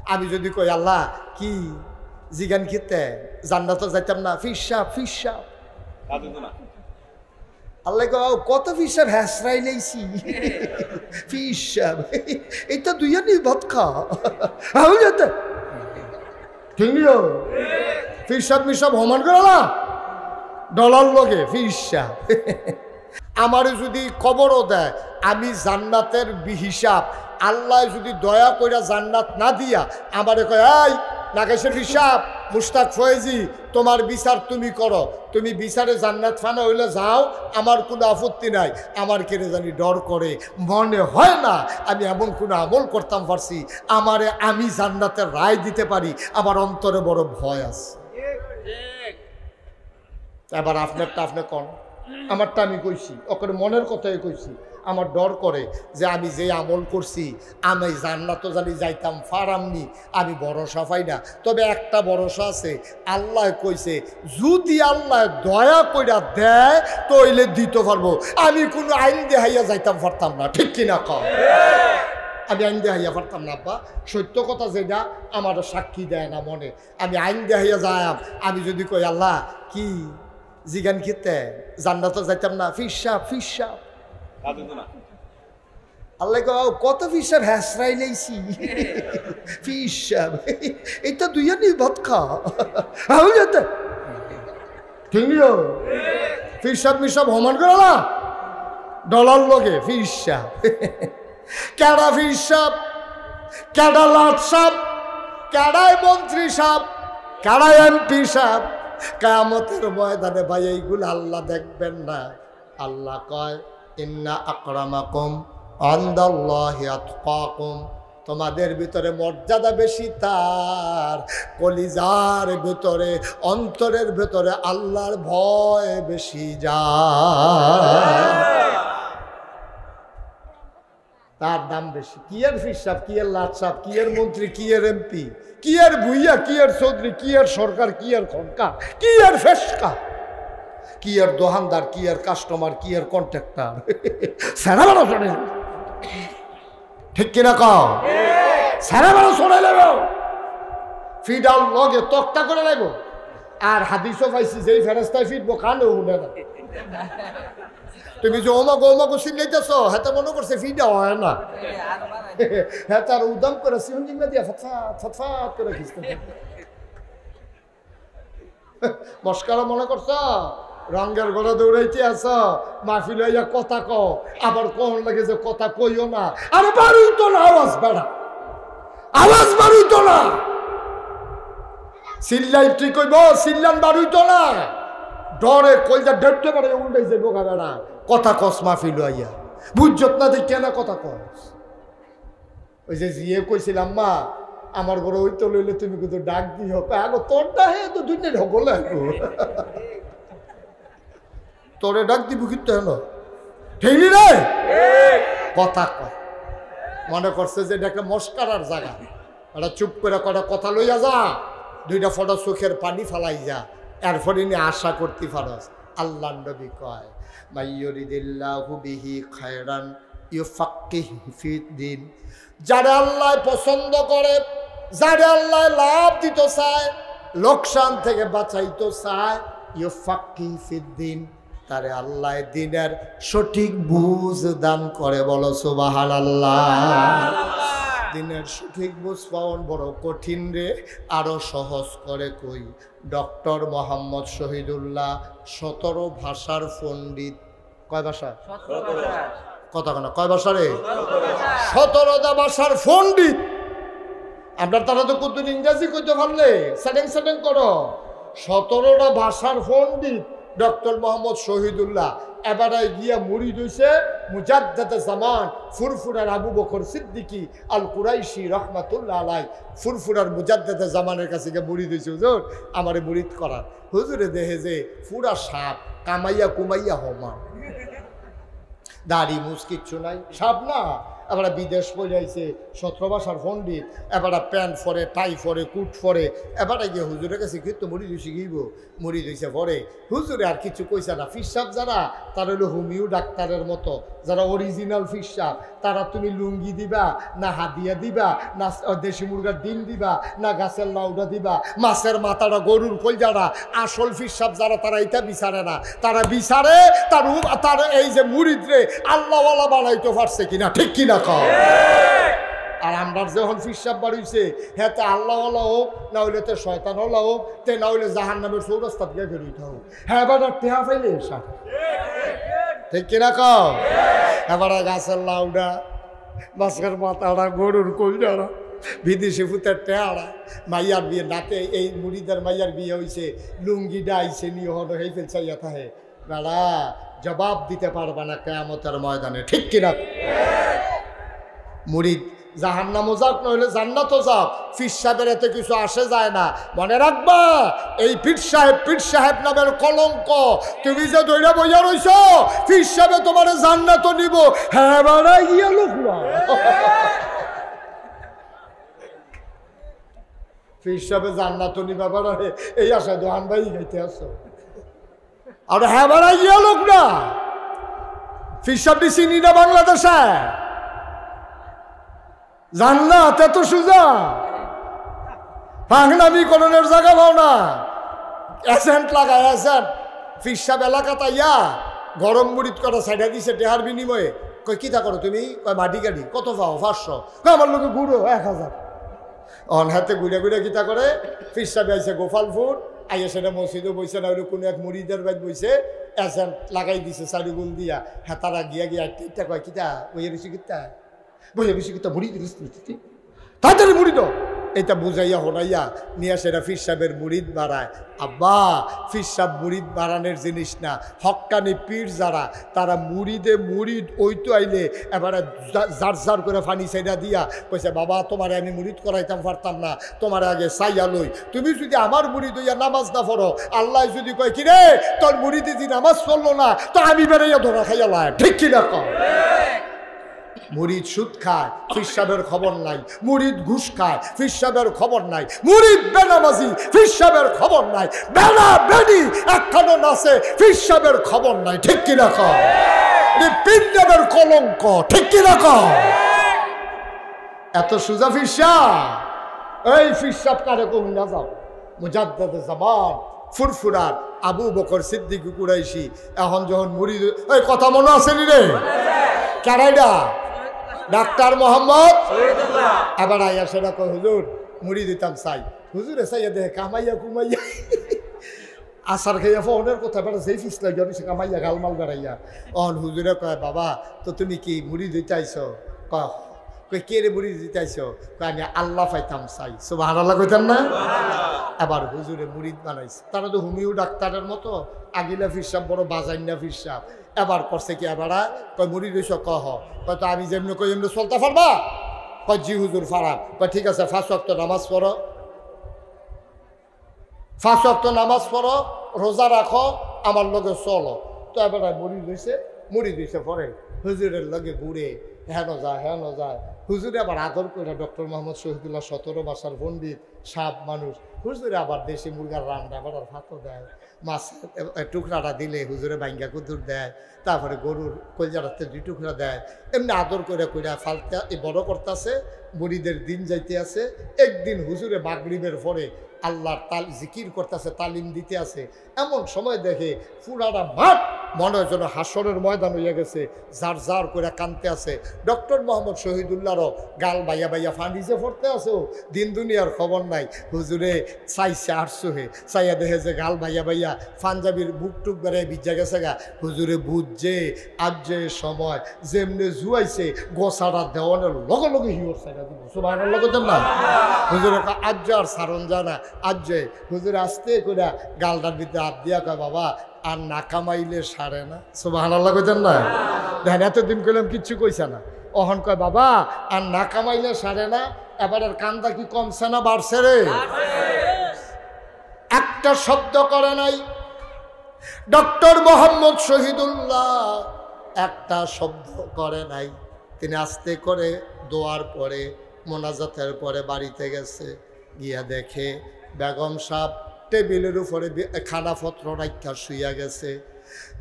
আমি যদি কই আল্লাহ কি জিগান খেতে জান্নাত যাইতাম না ফিসাব ফিসাব আল্লাহ কত ফিসাব হ্যাসরাই নেইছি ফিসাব এটা দুইয়া নি ভাত খা যেতে ঠিক ফিসাব মিসাব হমান করে না ডলার লগে ফিসাব আমারে যদি কবরও দেয় আমি জান্নাতের হিসাব আল্লাহ যদি দয়া কইরা জান্নাত না দিয়া আমারে কয় এই নাগেশের হিসাব মুশতাক ফয়েজি তোমার বিচার তুমি করো, তুমি বিচারে জান্নাত ফানা হইলে যাও, আমার কোনো আপত্তি নাই। আমার কেড়ে জানি ডর করে, মনে হয় না আমি এমন কোনো আমল করতাম পারছি আমারে আমি জান্নাতের রায় দিতে পারি, আমার অন্তরে বড় ভয় আছে। এবার আপনারটা আপনি কোন, আমারটা আমি কইছি, ওকে মনের কথাই কইছি। আমার ডর করে যে আমি যে আমল করছি আমি জান্নাত জানি যাইতাম ফারামনি, আমি ভরসা পাই না। তবে একটা ভরসা আছে, আল্লাহ কইছে যদি আল্লাহ দয়া কইরা দেয় তইলে দিতে পারবো। আমি কোনো আইন দেহাইয়া যাইতাম পারতাম না, ঠিক কিনা কও? আমি আইন দেহাইয়া পারতাম না আব্বা, সত্য কথা যেটা আমার সাক্ষী দেয় না মনে। আমি আইন দেহাইয়া যাইম, আমি যদি কই আল্লাহ কি জিগান খেতে জান্নাত যাইতাম না ফিসাব ফিসাব আল্লাহ কত ফিসাব হ্যাসরাই নেইছি ফিসাব এটা দুইয়া নি ভাত খা যেতে ঠিক ফিসাব মিসাব হমান করে না ডলার লগে ফিসাব কেডা ফিসাব কেডা লাট সাপ কেডায় মন্ত্রী সাপ কেডায় এমপি সাপ কিয়ামতের ময়দানে ভাই এইগুলো আল্লাহ দেখবেন না। আল্লাহ কয় ইন্না আকরামাকুম ইনদাল্লাহি আতকাকুম, তোমাদের ভিতরে মর্যাদা বেশি তার কলিজার ভিতরে অন্তরের ভিতরে আল্লাহর ভয় বেশি যায়, তার দাম বেশি। কি এর ফিসাব, কি এর লাট সাহেব, কি এর মন্ত্রী, কি এর এমপি, কি এর ভুইয়া, কি এর চৌধুরী, কি এর সরকার, কি এর খনকা, কি এর ফেসকা, কি এর দোকানদার, কি এর কাস্টমার, কি এর কন্ট্রাক্টর, সারা বড় শোনে ঠিক কিনা কও? সারা বড় শোনে লাগো ফিডাল লগে তক্তা করে লাগো। আর হাদিসও পাইছি যেই ফেরেস্তায় ফিরবো কানেও শুনে না। তুমি যে ওমাগো ওমাগো চিনলাইতেছ হেতে মনে করছে ফিডা হয় না, হ্যাঁ তার উদাম করে সিমজিংলা দিয়া ফটফাট ফটফাট করে খিস্তে মস্কারা মনে করছ রঙের ঘরে দৌড়াইতে আস মাহফিল হইয়া কথা কও, আবার কোন লাগে যে কথা কইও না। আরে বাড়ুই তো না আওয়াজ বেড়া, আওয়াজ বাড়ুই তো না, চিল্লাই ঠিক কইব চিল্লান বাড়ুই তো না, ডরে কইজা ডেটতে পারে উল্টাই যাইব বেড়া। কথা কস মাহফিল হইয়া বুঝত না দেখ কেনা কথা কস। ওই যে জিয়ে কইছিলাম মা আমার ঘরে ওই তো লইলে তুমি কিন্তু ডাক দিও, আগো তোরটা হে তো দুই নেই হগলে তোরে ডাক দিব কিন্তু হলো ঠিক রে কথা কয়। মনে করছে যে এটা একটা মস্কারার জায়গা, ওটা চুপ করে কটা কথা লইয়া যা, দুইটা ফটো চোখের পানি ফালাই যা, এরপরে নিয়ে আশা করতে পারস। আল্লাহ নবী কয় মাইয়ুরিদিল্লাহু বিহি খায়রান ইউফাক্কিহু ফিদ্দিন, যারা আল্লাহ পছন্দ করে, যারা আল্লাহ লাভ দিতে চায়, লোকসান থেকে বাঁচাইতে চায়, ইউফাক্কিহু ফিদ্দিন, তারে আল্লাহ দিনের সঠিক বুঝ দান করে। বলো সুবহানাল্লাহ। দিনের সঠিক বুঝ পাওয়ান বড় কঠিন রে, আরো সহজ করে কই। ডক্টর মোহাম্মদ শহীদুল্লাহ 17 ভাষার পণ্ডিত। কয় ভাষা? কথা কেন কয় ভাষা রে? 17টা ভাষার পণ্ডিত। আপনার তারা তো কত ইংরেজি কইতে পারলে সেটিং সেটিং করো। 17টা ভাষার পণ্ডিত ডক্টর মোহাম্মদ শহীদুল্লাহ। এবারে গিয়া মুরিদ হইছে মুজাদ্দেদে জামান ফুরফুরার আবু বকর সিদ্দিকী আল কুরাইশি রহমাতুল্লাহ আলাই। ফুরফুরার মুজাদ্দেদে জামানের কাছে গিয়ে মুরিদ হইছে, হুজুর আমারে মুরিদ করার। হুজুরে দেখে যে পুরা সাপ, কামাইয়া কুমাইয়া হমান, দাড়ি মুছ কিচ্ছু নাই, সাপ না এবার বিদেশ পড়ে আইছে 17 ভাষার পণ্ডিত, এবার প্যান্ট পরে, টাই পরে, কুট পরে, এবারে গিয়ে হুজুরের কাছে কিন্তু মুড়ি দুইছে গিয়েব, মুড়ি দুইছে পরে হুজুরে আর কিছু কইছে না। ফিরসাব যারা তারা হলো হোমিও ডাক্তারের মতো, যারা অরিজিনাল ফিরসাব, তারা তুমি লুঙ্গি দিবা না হাদিয়া দিবা না দেশি মুরগার ডিম দিবা না গাছের লাউডা দিবা, মাছের মাথাটা গরুর কলজাটা, আসল ফিরসাব যারা তারা এটা বিচারে না, তারা বিচারে তার এই যে মুরিদরে আল্লাহওয়ালা বানাইতে পারছে কিনা, ঠিক কিনা কও। আর আমরা যখন ফিরসাব বাড়িছে হ্যাঁ তে আল্লাহওয়ালা হোক, না হইলে তো শয়তানওয়ালা হোক, তে না হইলে জাহান্নামের চৌরাস্তা দিয়ে বেরোইতে হোক, হ্যাঁ এবার টেহা পাইলে ঠিক কিনা কও। এবার গাছের লাউডা, মাছের মাথাটা, গরুর কলজাটা, বিদেশি ফুতের টেহারা, মাইয়ার বিয়ে নাতে এই মুড়িদার মাইয়ার বিয়ে হয়েছে, লুঙ্গিটা আইসে নিয়ে হলো এই ফেলছাইয়া থাকে, বেড়া জবাব দিতে পারবে না কিয়ামতের ময়দানে, ঠিক কিনা। মুরিদ জাহান্নামও যাক নইলে জান্নাতও যাক, পীর সাহেবের এতে কিছু আসে যায় না। মনে রাখবা এই পীর সাহেব নামের কলঙ্ক, তুমি যে দৈরা বইয়া রইছ, পীর সাহেবে তোমার জান্নাতও নিব। হ্যাঁ বাড়া গিয়া লোক না পীর সাহেবে জান্নাতও নিবা বাড়া, এই আশা দোহান ভাই গাইতে আসো। আর হ্যাঁ বাড়া গিয়া লোক না, পীর সাহেব চিনি না বাংলাদেশে, জান্নাত এত সুজা, পাগলামি করণের জায়গা পাও না। এজেন্ট লাগায়, এজেন্ট পীর সাহেব এলাকা তাইয়া গরম মুড়িদ করা সাইডা দিছে টেহার বিনিময়ে। কই কিতা করো তুমি? কয় মাটি গাড়ি। কত পাও? 500। আমার লোকে ঘুরো 1000। অন হাতে ঘুরে ঘুরে কিতা করে, পীর সাহেব আইসে গোপালপুর, আইয়া সেটা মসজিদও বইছে, না হইলে কোনো এক মুড়িদের বাইক বইছে, এজেন্ট লাগাই দিছে চারিগুল দিয়া। হ্যাঁ তারা গিয়া গিয়া একটা কয় কিতা বইয়া রয়েছে, কিতা বইয়া বেশি কিতা মুড়ি দিস তাড়াতাড়ি মুড়ি দাও, এটা বুঝাইয়া হরাইয়া নিয়ে সেটা পীর সাহেবের মুরিদ বাড়ায়। আব্বা পীর সাহেব মুরিদ বাড়ানোর জিনিস না, হক্কানি পীর যারা তারা মুরিদে মুরিদ ওইতো আইলে এবারে জার করে ফানি সাইডা দিয়া কইছে, বাবা তোমার আমি মুরিদ করাইতাম পারতাম না, তোমার আগে চাইয়া লই, তুমি যদি আমার মুরিদ হইয়া নামাজ না পড়ো, আল্লাহ যদি কয় কিরে তোর মুরিদে যদি নামাজ পড়লো না, তো আমি বেড়াইয়া ধরা খাইয়া লাই, ঠিক কিনা কম। মুরিদ সুদ খায়, পীর সাহেবের খবর নাই। মুরিদ ঘুষ খায়, পীর সাহেবের খবর নাই। মুরিদ বেনামাজি, পীর সাহেবের খবর নাই। বেনা বেনি একখানো নাচে, পীর সাহেবের খবর নাই, ঠিক কিনা কম। পীর নামের কলঙ্ক, ঠিক কিনা কম। এত সুজা পীর সাহেব, এই পীর সাহেব কারে কম না যাও, মুজাদ্দিদে জামান ফুরফুরার আবু বকর সিদ্দিক কুরাইশি এখন যখন মুরিদ, এই কথা মনে আছে নি রে? কারাইডা ডাক্তার মোহাম্মদ এবার আইয়া সেটা কয়, হুজুর মুড়ি দিতাম চাই। হুজুরে চাইয়া দেখে কামাইয়া কুমাইয়া আসার খাইয়া ফোনের কথা বেড়া সেই ফিস লাগিয়া সে কামাইয়া গালমাল বেড়াইয়া। অন হুজুরে কয়, বাবা তো তুমি কি মুড়ি দিতাইছ? কয় কে রে মুড়ি দিতাইছ? কয় আমি আল্লাহ পাইতাম চাই। সুবহানাল্লাহ কইতাম না? এবার হুজুরে মুড়িদ বানাইছে। তারা তো হোমিও ডাক্তারের মতো, আগিলা পীর সাহেব বড় বাজাইনা পীর সাহেব। এবার করছে কি, এবার কয় মুড়ি দিছ? কহ কয় তো আমি যেমনি কই এমনি চলতে পারবা? কয় জি হুজুর ফারাম। কয় ঠিক আছে 5 ওয়াক্ত নামাজ পড়ো, 5 ওয়াক্ত নামাজ পড়ো, রোজা রাখো, আমার লগে চলো। তো এবার মুড়ি দিছে পরে হুজুরের লগে ঘুরে হেন যায়। হুজুরে আবার আদর করে ডক্টর মোহাম্মদ শহীদুল্লাহ 17 ভাষার পণ্ডিত সাপ মানুষ, হুজুরে আবার দেশি মুরগার রান্না আবার ভাতও দেয়, মাছ টুকরাটা দিলে হুজুরে বাইঙ্গা কুতুর দেয়, তারপরে গরুর কলজাটাতে 2 টুকরা দেয়। এমনি আদর করে ফালতে বড় করতেছে। মুরিদের দিন যাইতে আছে। একদিন হুজুরে মাগরিবের পরে আল্লাহর জিকির করতেছে, তালিম দিতে আছে। এমন সময় দেখে পুরাটা মাঠ মনে হয় যেন হাসরের ময়দান হইয়া গেছে, জার করে কানতে আছে। ডক্টর মোহাম্মদ শহীদুল্লাহরও গাল বাইয়া বাইয়া ফান্ডিজে পড়তে আছে, দিন দুনিয়ার খবর নাই। হুজুরে চাইছে আটশোহে, চাইয়া দেখে যে গাল বাইয়া বাইয়া পাঞ্জাবির বুক টুক বেড়ায় ভিজা গেছে গা। হুজুরে বুঝছে আজ যে সময় যেমনি জুয়াইছে গোসাটা দেওয়ানের লগে লগে হিওর সাইডা দিব। সুবহানাল্লাহ কইতাম না? হুজুরে আজ আর সারণ জানা আজ যে হুজুরে আস্তে করে গালটার ভিতরে হাত দিয়া কয়, বাবা আর না কামাইলে সারে না। সুবহানাল্লাহ কইতেন না? দেখেন এতদিন কইলাম কিচ্ছু কইছে না, অহন কয় বাবা আর না কামাইলে সারে না। এবারের কান্দা কি কমছে না বাড়ছে রে? একটা শব্দ করে নাই ডক্টর মোহাম্মদ শহীদুল্লাহ, একটা শব্দ করে নাই। তিনি আস্তে করে দোয়ার পরে মোনাজাতের পরে বাড়িতে গেছে, গিয়া দেখে বেগম সাহেব টেবিলের উপরে খানাপত্র রাখা শুইয়া গেছে।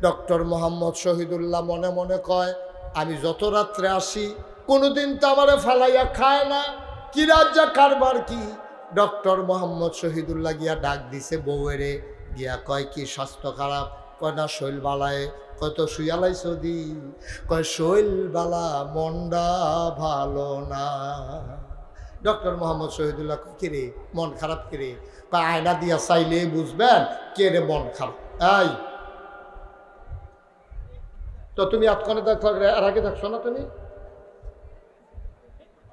ডক্টর মোহাম্মদ শহীদুল্লাহ মনে মনে কয়, আমি যত রাত্রে আসি কোনোদিন তো আমারে ফালাইয়া খায় না, কি রাজ্যা কারবার কি। ডক্টর মোহাম্মদ শহীদুল্লাহ গিয়া ডাক দিছে বউয়েরে, গিয়া কয় কি স্বাস্থ্য খারাপ? কয় না শৈল বালায়। কয় তো শুয়ালাই সদি। কয় শৈল বালা, মনটা ভালো না। ডক্টর মোহাম্মদ শহীদুল্লাহ কয় কিরে মন খারাপ কিরে? কয় আয়না দিয়া চাইলে বুঝবেন কে রে মন খারাপ। এই তো তুমি আটখানে দেখো, আর আগে দেখছো না তুমি?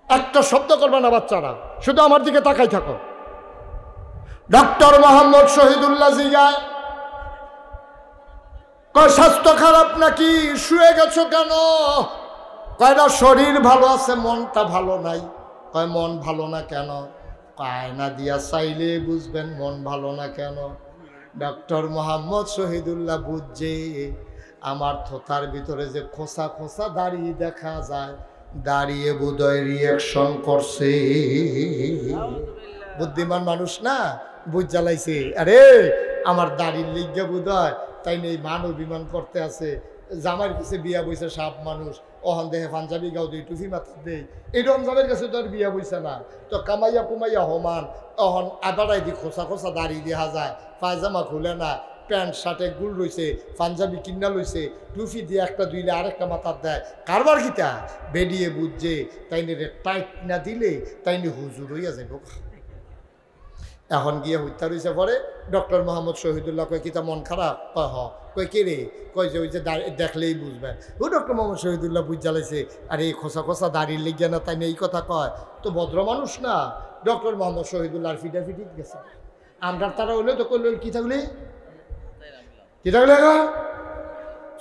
একটা শব্দ করবে না বাচ্চারা, শুধু আমার দিকে তাকাই থাকো। ডক্টর মোহাম্মদ শহীদুল্লাহ জিগায়, কয় স্বাস্থ্য খারাপ নাকি? শুয়ে গেছো কেন? কয় না শরীর ভালো আছে, মনটা ভালো নাই। কয় মন ভালো না কেন? আয়না দিয়া চাইলে বুঝবেন মন ভালো না কেন। ডক্টর মোহাম্মদ শহীদুল্লাহ বুঝছে আমার থোতার ভিতরে যে খোসা খোসা দাঁড়িয়ে দেখা যায়, দাঁড়িয়ে বোধহয় রিয়াকশন করছে। বুদ্ধিমান মানুষ না, বুঝ জ্বালাইছে, আরে আমার দাড়ির লিজ্ঞা বোধহয় তাই নেই মান অভিমান করতে আছে। জামাইয়ের কাছে বিয়া বইছে সাপ মানুষ, অহন দেহে পাঞ্জাবি গাও দিই, টুফি মাথার দেই, এই রমজামের কাছে তো আর বিয়া বইছে না। তো কামাইয়া কুমাইয়া হমান, অহন আবারাই দি খোসা খোসা দাড়ি দেখা যায়, পায়জামা খুলে না, প্যান্ট শার্টে গুল রয়েছে, পাঞ্জাবি কিনা লইছে, টুফি দিয়ে একটা দুইলে আরেকটা মাথার দেয়। কারবার কিতা বেরিয়ে বুঝছে তাইনি রে টাইট না দিলে তাইনি হুজুর হইয়া যাইব। এখন গিয়ে হত্যা রয়েছে পরে ডক্টর মোহাম্মদ শহীদুল্লাহ কয় কিতা মন খারাপ? কয় হ। কয় কে রে? কয় যে ওই যে দেখলেই বুঝবেন। ও ডক্টর মোহাম্মদ শহীদুল্লাহ বুঝ জ্বালাইছে, আরে এই খোসা খোসা দাঁড়িয়ে লেগে না তাই এই কথা কয়, তো ভদ্র মানুষ না। ডক্টর মোহাম্মদ শহীদুল্লাহ ফিটাফিটি গেছে। আমরা তারা হলে তো করলেন কি থাকলে কি থাকলে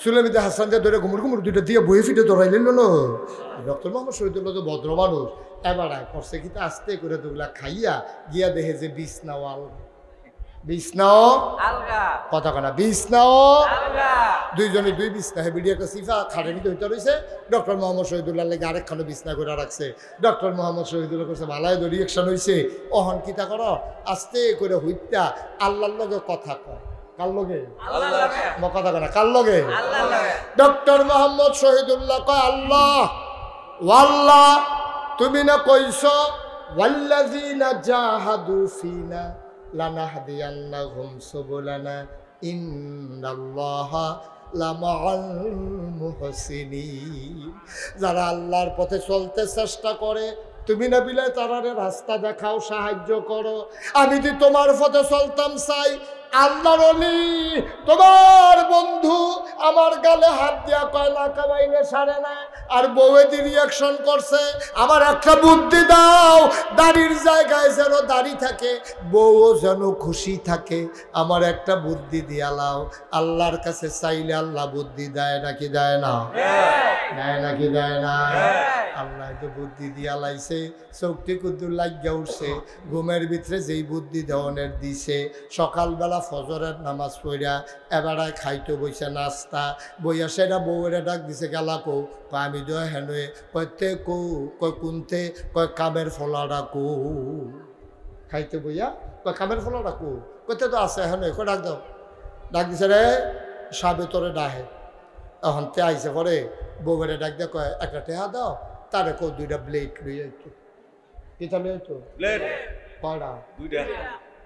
সুলেমিতে হাসান দিয়ে ধরে ঘুমুর ঘুমুর দুইটা দিয়ে বই ফিটে ধরাইলেন না। ডক্টর মোহাম্মদ শহীদুল্লাহ তো ভদ্র মানুষ, এবার করছে কিন্তু আস্তে করে দুগুলা খাইয়া গিয়া দেখে যে বিছনাও আলগা, বিছনাও কথা কানা বিছনাও দুইজনে দুই বিছনা হে বিডিয়া সিফা খাটের ভিতরে হইতে রয়েছে। ডক্টর মোহাম্মদ শহীদুল্লাহ লেগে আরেকখানে বিছনা করে রাখছে। ডক্টর মোহাম্মদ শহীদুল্লাহ করছে ভালাই তো রিয়েকশন হয়েছে, অহন কিতা কর আস্তে করে হইতা আল্লাহর লগে কথা কয়। কার লগে? কথা কয় না, কার লগে? ডক্টর মোহাম্মদ শহীদুল্লাহ কয় আল্লাহ ওয়াল্লাহ তুমি না কইছ ওয়াল্লাযীনা জাহাদু ফিনা লানাহদিয়ান্নাহুম সুবুলানা ইন্নাল্লাহা লামাআল মুহসিনিন। যারা আল্লাহর পথে চলতে চেষ্টা করে তুমি না বিলাই তারারে রাস্তা দেখাও, সাহায্য করো। আমি যদি তোমার পথে চলতাম চাই, আল্লাহর ওলি তোমার বন্ধু আমার গালে হাত দিয়া কয় না কামাইলে সারে না, আর বউয়েদি রিয়াকশন করছে আমার একটা বুদ্ধি দাও, দাড়ির জায়গায় যেন দাড়ি থাকে, বউও যেন খুশি থাকে, আমার একটা বুদ্ধি দিয়া লাও। আল্লাহর কাছে চাইলে আল্লাহ বুদ্ধি দেয় নাকি দেয় না? দেয় নাকি দেয় না? আল্লাহ তো বুদ্ধি দিয়া লাইছে, চোখটি কুদ্দুর লাগিয়া উঠছে। ঘুমের ভিতরে যেই বুদ্ধি দেওয়ানের দিছে, সকালবেলা ফজরের নামাজ পড়িয়া এবারায় খাইতে বইছে নাস্তা, বইয়া সেটা বউয়েরা ডাক দিছে গেলা কো, কয় আমি দে হেনে, কয়তে কো, কয় কুনতে, কয় কামের ফলাটা কো। খাইতে বইয়া কয় কামের ফলাটা কো, কইতে তো আছে হেনে, কয় ডাক দাও। ডাক দিছে রে সাবে তোরে ডাহে। এখন তে আইসে পরে বউয়েরা ডাক দিয়ে কয় একটা টেহা দাও, তারে কো দুইটা ব্লেড লই আইতো। কিতা লই আইতো? ব্লেড কয়টা? দুইটা।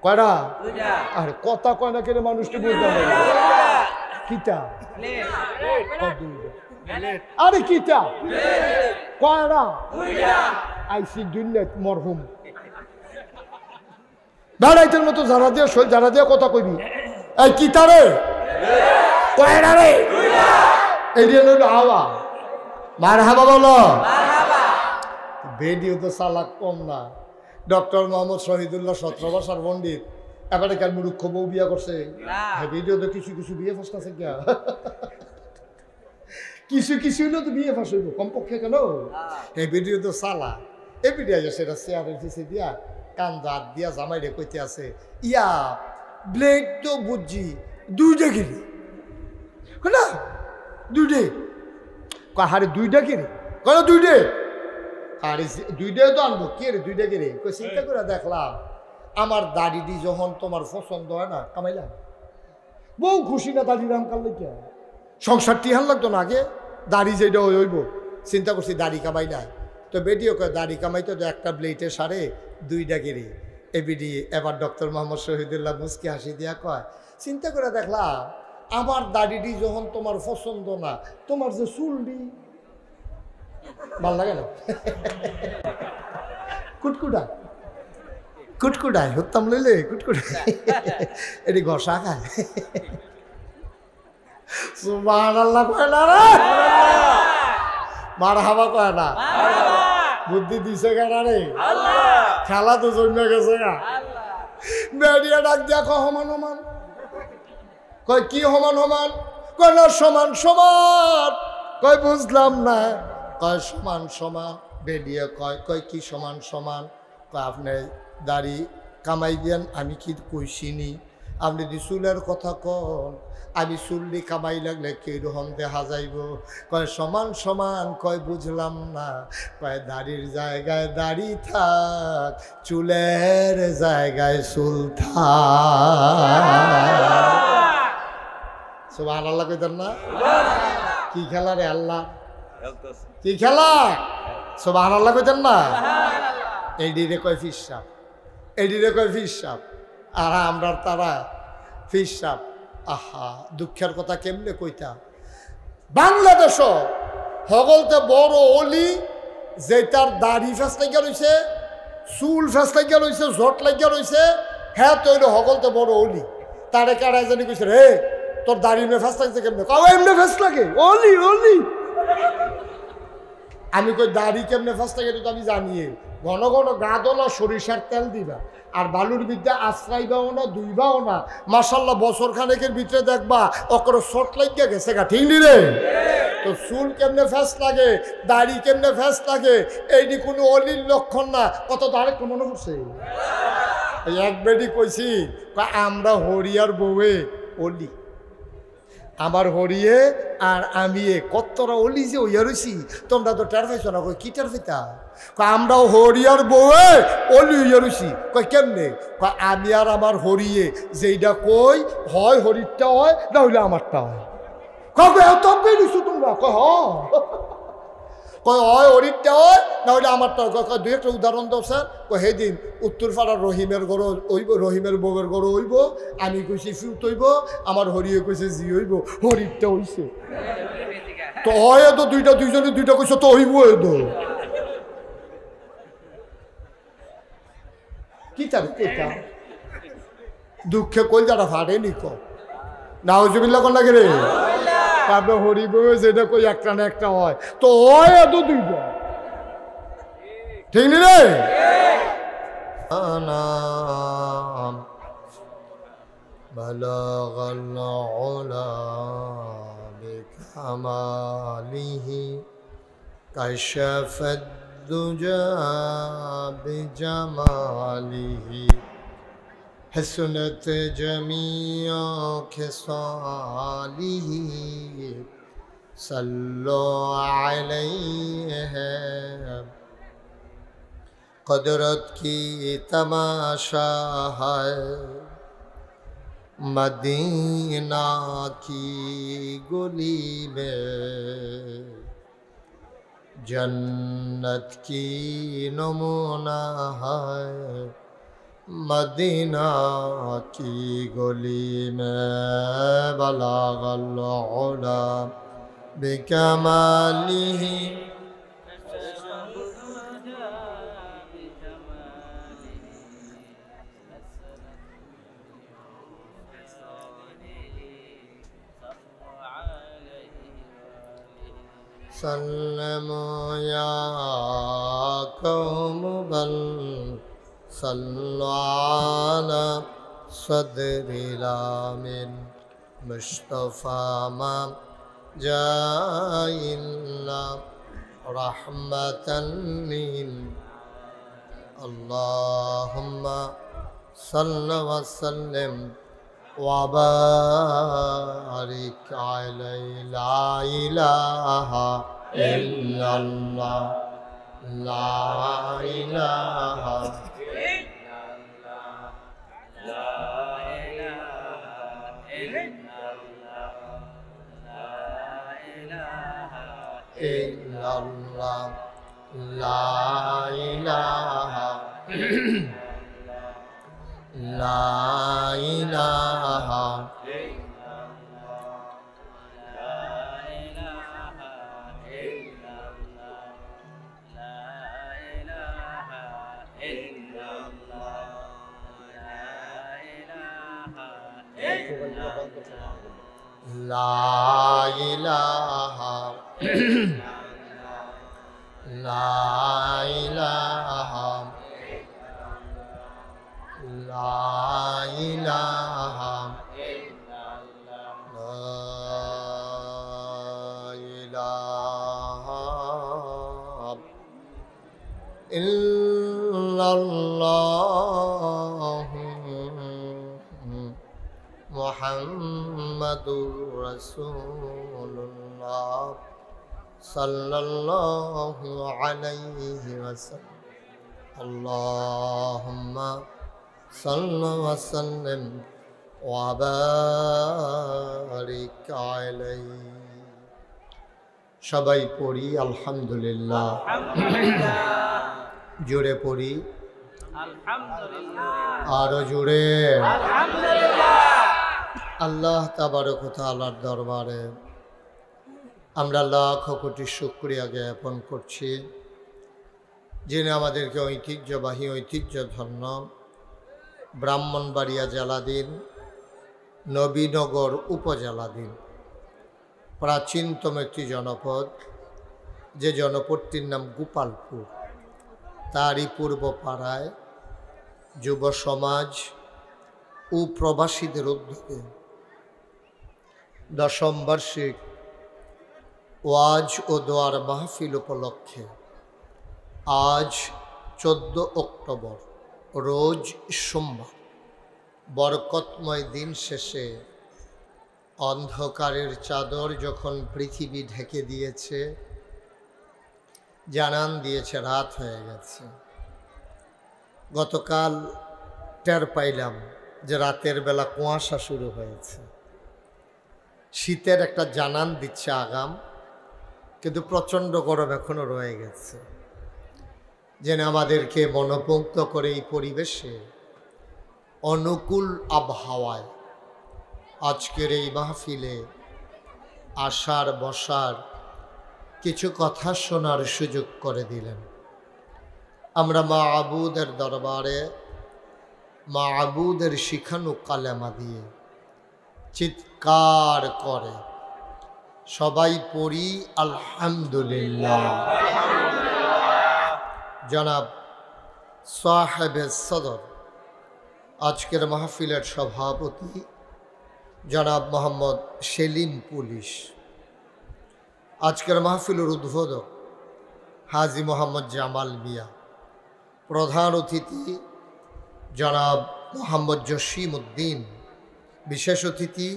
কয়টা? দুইটা। আরে কথা কয় না কেন মানুষটি বুঝতে পারে কিতা? ব্লেড দুইটা। আরে কিতা? ব্লেড কয়টা? দুইটা। আইসি দুইলেট মরহুম দাঁড়াইতের মতো যারা দিয়ে কথা কইবি। এই কিতা রে? কয়টা রে? দুইটা। এই দিয়ে হলো হাওয়া। মারহাবা বলো। ভিডিও তো চালাক কম না। ডক্টর মোহাম্মদ শহীদুল্লাহ 17 বছর পণ্ডিত, এবারে কার মুরুক্ষ বউ বিয়া করছে। ভিডিও তো কিছু কিছু বিয়ে ফাঁস আছে গিয়া, কিছু কিছু হইলেও তো বিয়ে ফাঁস হইব কমপক্ষে কেন। এই ভিডিও তো চালা, এই ভিডিও সেটা চেয়ারের পিছিয়ে দিয়া কান্দা হাত দিয়া জামাইরে কইতে আছে, ইয়া ব্লেড তো বুঝছি দুইটা গিরি না, দুইটাই কাহারে দুইটা গিরি কয় দুইটে। আরে দুইটাই তো আনবো, কে রে দুইটা কে রে? চিন্তা করে দেখলাম আমার দাড়িটি যখন তোমার পছন্দ হয় না, কামাইলাম বউ খুশি না দাড়ি রাম কাল লেগে সংসার টিহান লাগতো না আগে, দাড়ি যেটা হইব চিন্তা করছি দাড়ি কামাই নাই। তো বেটিও কয় দাড়ি কামাইতো তো একটা ব্লেটে সারে দুইটা কেড়ে এবিডি। এবার ডক্টর মোহাম্মদ শহীদুল্লাহ মুস্কি হাসি দিয়া কয় চিন্তা করে দেখলাম আমার দাড়িটি যখন তোমার পছন্দ না, তোমার যে চুলটি ভাল লাগে না কুটকুটায় কুটকুটায় হত্যাম লইলে কুটকুটায় এটি ঘষা খায়। সুবহানাল্লাহ কয় না রে, মারহাবা কয় না, বুদ্ধি দিছে কেনা রে, খেলা তো জমে গেছে গা। বেরিয়ে ডাক দিয়া কয় সমান সমান। কয় কি সমান সমান? কয় না সমান সমান। কয় বুঝলাম না। কয় সমান সমান। বেরিয়ে কয় কয় কি সমান সমান? কয় আপনি দাড়ি কামাই দেন, আমি কি কইছিনি? আপনি যদি চুলের কথা কন, আমি চুল্লি কামাই লাগলে কিরকম দেখা যাইব? কয় সমান সমান। কয় বুঝলাম না। কয় দাড়ির জায়গায় দাড়ি থাক, চুলের জায়গায় চুল থাক। সুবহানাল্লাহ কইতেন না? কি খেলা রে আল্লাহ, কি খেলা! সুবহানাল্লাহ কইতেন না? এইদিকে কয় ফিস সাপ, এইদিকে কয় ফিস সাপ, আর আমরা তারা ফিস সাপ। আহা, দুঃখের কথা কেমনে কইতা। বাংলাদেশ হগলতে বড় অলি যে তার দাড়ি ফেস লাগিয়া রয়েছে, চুল ফেস লাগিয়া রয়েছে, জট লাগিয়া রয়েছে, হ্যাঁ তৈল হগলতে বড় অলি। তারে কারাই জানি কইছে রে তোর দাড়ি এমনি ফেস লাগছে কেমনে? কাউ এমনি ফেস লাগে, অলি অলি। আমি কই দাড়ি কেমনে ফেস লাগে তো আমি জানিয়ে। ঘন ঘন গা দলা সরিষার তেল দিবা, আর বালুর বিদ্যা আশ্রাইবাও না, দুইবাও না। মাশাল্লাহ বছর খানেকের ভিতরে দেখবা অকর শর্ট লাগিয়া গেছে গা, ঠিক নি রে? তো চুল কেমনে ফেস লাগে, দাড়ি কেমনে ফেস লাগে, এইটি কোনো অলির লক্ষণ না। কত আরেকটু মনে পড়ছে এক বেডি কইছি আমরা হরিয়ার বউয়ে অলি, আমার হরিয়ে আর আমি কতটা অলি যে ওইয়া রয়েছি, তোমরা তো টের পাইছো না। কই কি টের পাইতা? আমরাও হরিয়ার বউয়ে অলি হইয়া রয়েছি। কয় কেমনে? কয় আমি আর আমার হরিয়ে যেইটা কই হয় হরিরটা হয়, না হইলে আমারটা হয়। কবে এত বেরিয়েছো তোমরা? কয় কয় হয় হরিরটা হয়, না হইলে আমারটা হয়। দুই একটা উদাহরণ দাও স্যার। কয় সেদিন উত্তরপাড়ার রহিমের গরু হইব, রহিমের বউয়ের গরু হইব, আমি কইছি ফিউত হইব, আমার হরিয়ে কইছে জি হইব, হরিরটা হইছে। তো হয় তো দুইটা, দুইজনে দুইটা কইছো তো হইব তো কি তার কেটা দুঃখে কই যারা ফাটে নিক নাউজুবিল্লাহ কোন লাগে রে? তারপরে হরিব যেটা কই একটা না একটা হয়, তো হয় তো দুইটা, ঠিক নি রে? বালাগাল উলা বিকামালিহি কাশাফাদ দুজা বিজামালিহি حسنت جميع خصاله صلوا علیہ قدرت کی تماشا ہے مدینہ کی گلی میں جنت کی نمونہ ہے مدینہ کی گلی میں بلغ العلا بکمالہ سلموا یا قوم بل صلوا علی صدر الامن مصطفیٰ ما جاء الا رحمتا اللہم صل وسلم وبارك علی لا الہ ইল্লাল্লাহ লা ইলাহা ইল্লাল্লাহ লা ইলাহা লা ইলাহা লা ইলাহা লা ইলাহা লা ইলাহা ইল্লাল্লাহ মুহাম্মাদুর রাসূলুল্লাহ সাল্লাল্লাহু আলাইহি ওয়াসাল্লাম আল্লাহুম্মা সাল্লি ওয়া সাল্লিম ওয়া বারিক আলাইহি। সবাই পড়ি আলহামদুলিল্লাহ, জোরে পড়ি আলহামদুলিল্লাহ, আরো জোরে আলহামদুলিল্লাহ। আল্লাহ তাবারক ওয়া তাআলার দরবারে আমরা লাখ কোটি শুকরিয়া জ্ঞাপন করছি, যিনি আমাদেরকে ঐতিহ্যবাহী ঐতিহ্যধন্য ব্রাহ্মণবাড়িয়া জেলাধীন নবীনগর উপজেলাধীন প্রাচীনতম একটি জনপদ, যে জনপদটির নাম গোপালপুর, তারই পূর্ব পাড়ায় যুব সমাজ ও প্রবাসীদের উদ্যোগে 10ম বার্ষিক ওয়াজ ও দোয়ার মাহফিল উপলক্ষে আজ 14 অক্টোবর রোজ সোমবার বরকতময় দিন শেষে অন্ধকারের চাদর যখন পৃথিবী ঢেকে দিয়েছে, জানান দিয়েছে রাত হয়ে গেছে। গতকাল টের পাইলাম যে রাতের বেলা কুয়াশা শুরু হয়েছে, শীতের একটা জানান দিচ্ছে আগাম, কিন্তু প্রচণ্ড গরম এখনো রয়ে গেছে। যেন আমাদেরকে মনোমুগ্ধ করে এই পরিবেশে অনুকূল আবহাওয়ায় আজকের এই মাহফিলে আসার বসার কিছু কথা শোনার সুযোগ করে দিলেন। আমরা মা'বুদের দরবারে মা'বুদের শিখানো কালেমা দিয়ে চিৎকার করে সবাই পড়ি আলহামদুলিল্লাহ। জনাব সাহেবে সদর, আজকের মাহফিলের সভাপতি জনাব মোহাম্মদ সেলিম পুলিশ, আজকের মাহফিলের উদ্বোধক হাজী মোহাম্মদ জামাল মিয়া, প্রধান অতিথি জনাব মোহাম্মদ জসিম উদ্দিন, বিশেষ অতিথি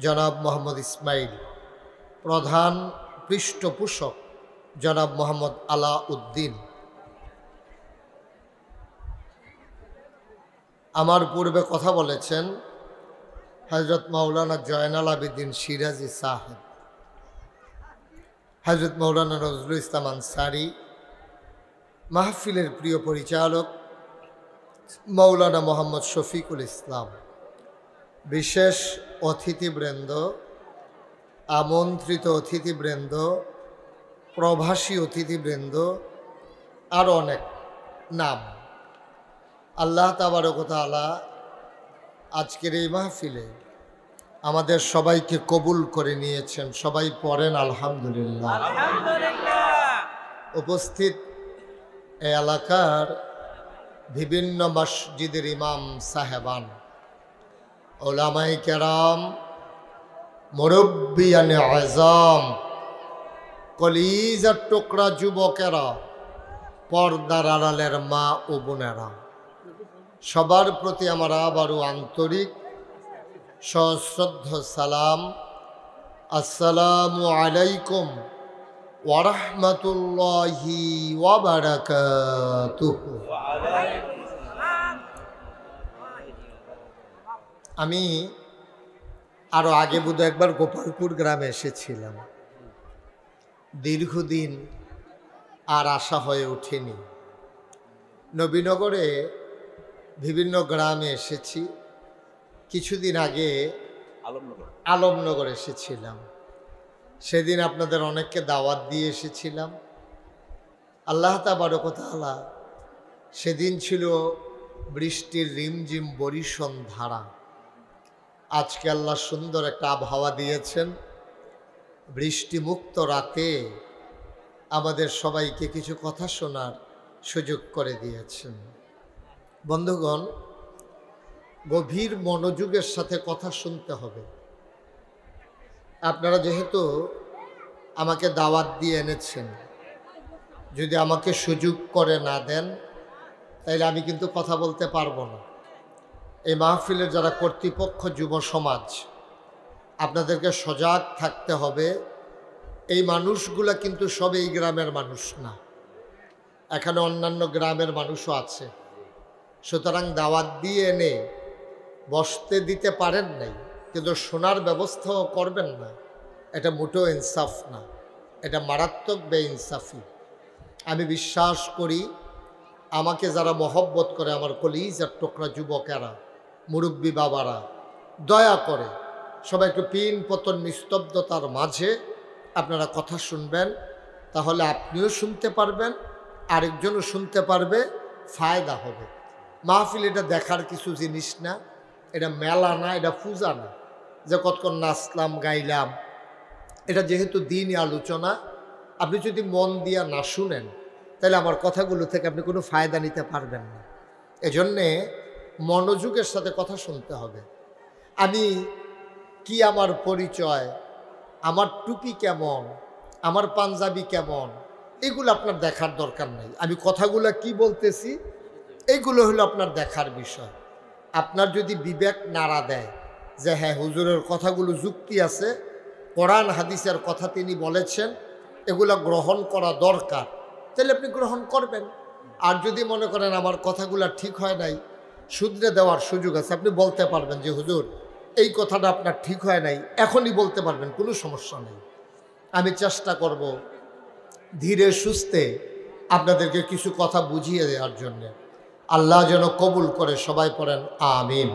জনাব মোহাম্মদ ইসমাইল, প্রধান পৃষ্ঠপোষক জনাব মোহাম্মদ আলা উদ্দিন। আমার পূর্বে কথা বলেছেন হযরত মাওলানা জয়নাল আবেদিন সিরাজি সাহেব, হযরত মাওলানা নজরুল ইসলাম আনসারী, মাহফিলের প্রিয় পরিচালক মাওলানা মোহাম্মদ শফিকুল ইসলাম, বিশেষ অতিথিবৃন্দ, আমন্ত্রিত অতিথিবৃন্দ, প্রবাসী অতিথিবৃন্দ, আরও অনেক নাম। আল্লাহ তাবারক ওয়া তাআলা আজকের এই মাহফিলে আমাদের সবাইকে কবুল করে নিয়েছেন। সবাই পড়েন আলহামদুলিল্লাহ। উপস্থিত এই এলাকার বিভিন্ন মসজিদের ইমাম সাহেবান, ওলামায়ে কেরাম, মুরব্বিয়ানে আযম, কলিজার টুকরা যুবকেরা, পর্দার আড়ালের মা ও বোনেরা, সবার প্রতি আমার আবারও আন্তরিক সশ্রদ্ধ সালাম। আসসালামু আলাইকুম ওয়া রাহমাতুল্লাহি ওয়া বারাকাতুহু। আমি আরো আগে বোধহয় একবার গোপালপুর গ্রামে এসেছিলাম, দীর্ঘদিন আর আসা হয়ে ওঠেনি। নবীনগরে বিভিন্ন গ্রামে এসেছি, কিছুদিন আগে আলমনগর এসেছিলাম। সেদিন আপনাদের অনেককে দাওয়াত দিয়ে এসেছিলাম। আল্লাহ তাবারক ওয়া তাআলা সেদিন ছিল বৃষ্টির রিমঝিম বরিশন ধারা। আজকে আল্লাহ সুন্দর একটা আবহাওয়া দিয়েছেন, বৃষ্টিমুক্ত রাতে আমাদের সবাইকে কিছু কথা শোনার সুযোগ করে দিয়েছেন। বন্ধুগণ, গভীর মনোযোগের সাথে কথা শুনতে হবে। আপনারা যেহেতু আমাকে দাওয়াত দিয়ে এনেছেন, যদি আমাকে সুযোগ করে না দেন তাইলে আমি কিন্তু কথা বলতে পারবো না। এই মাহফিলের যারা কর্তৃপক্ষ, যুব সমাজ, আপনাদেরকে সজাগ থাকতে হবে। এই মানুষগুলা কিন্তু সব এই গ্রামের মানুষ না, এখানে অন্যান্য গ্রামের মানুষও আছে। সুতরাং দাওয়াত দিয়ে এনে বসতে দিতে পারেন নাই, কিন্তু শোনার ব্যবস্থাও করবেন না, এটা মোটেও ইনসাফ না, এটা মারাত্মক বেইনসাফি। আমি বিশ্বাস করি আমাকে যারা মহব্বত করে, আমার কলিজার টুকরা যুবকেরা, মুরব্বী বাবারা, দয়া করে সবাই একটু পিন পতন নিস্তব্ধতার মাঝে আপনারা কথা শুনবেন, তাহলে আপনিও শুনতে পারবেন, আরেকজনও শুনতে পারবে, ফায়দা হবে। মাহফিল এটা দেখার কিছু জিনিস না, এটা মেলা না, এটা পূজা না যে কতক্ষণ নাচলাম গাইলাম। এটা যেহেতু দিনই আলোচনা, আপনি যদি মন দিয়া না শুনেন তাহলে আমার কথাগুলো থেকে আপনি কোনো ফায়দা নিতে পারবেন না। এজন্যে মনোযোগের সাথে কথা শুনতে হবে। আমি কি, আমার পরিচয়, আমার টুপি কেমন, আমার পাঞ্জাবি কেমন, এগুলো আপনার দেখার দরকার নেই। আমি কথাগুলো কি বলতেছি এইগুলো হলো আপনার দেখার বিষয়। আপনার যদি বিবেক নাড়া দেয় যে হ্যাঁ হুজুরের কথাগুলো যুক্তি আছে, কোরআন হাদিসের কথা তিনি বলেছেন, এগুলো গ্রহণ করা দরকার, তাহলে আপনি গ্রহণ করবেন। আর যদি মনে করেন আমার কথাগুলো ঠিক হয় নাই, শুধরে দেওয়ার সুযোগ আছে, আপনি বলতে পারবেন যে হুজুর এই কথাটা আপনার ঠিক হয় নাই, এখনই বলতে পারবেন, কোনো সমস্যা নেই। আমি চেষ্টা করব ধীরে সুস্থে আপনাদেরকে কিছু কথা বুঝিয়ে দেওয়ার জন্যে। আল্লাহ যেন কবুল করে, সবাই পড়েন আমিন।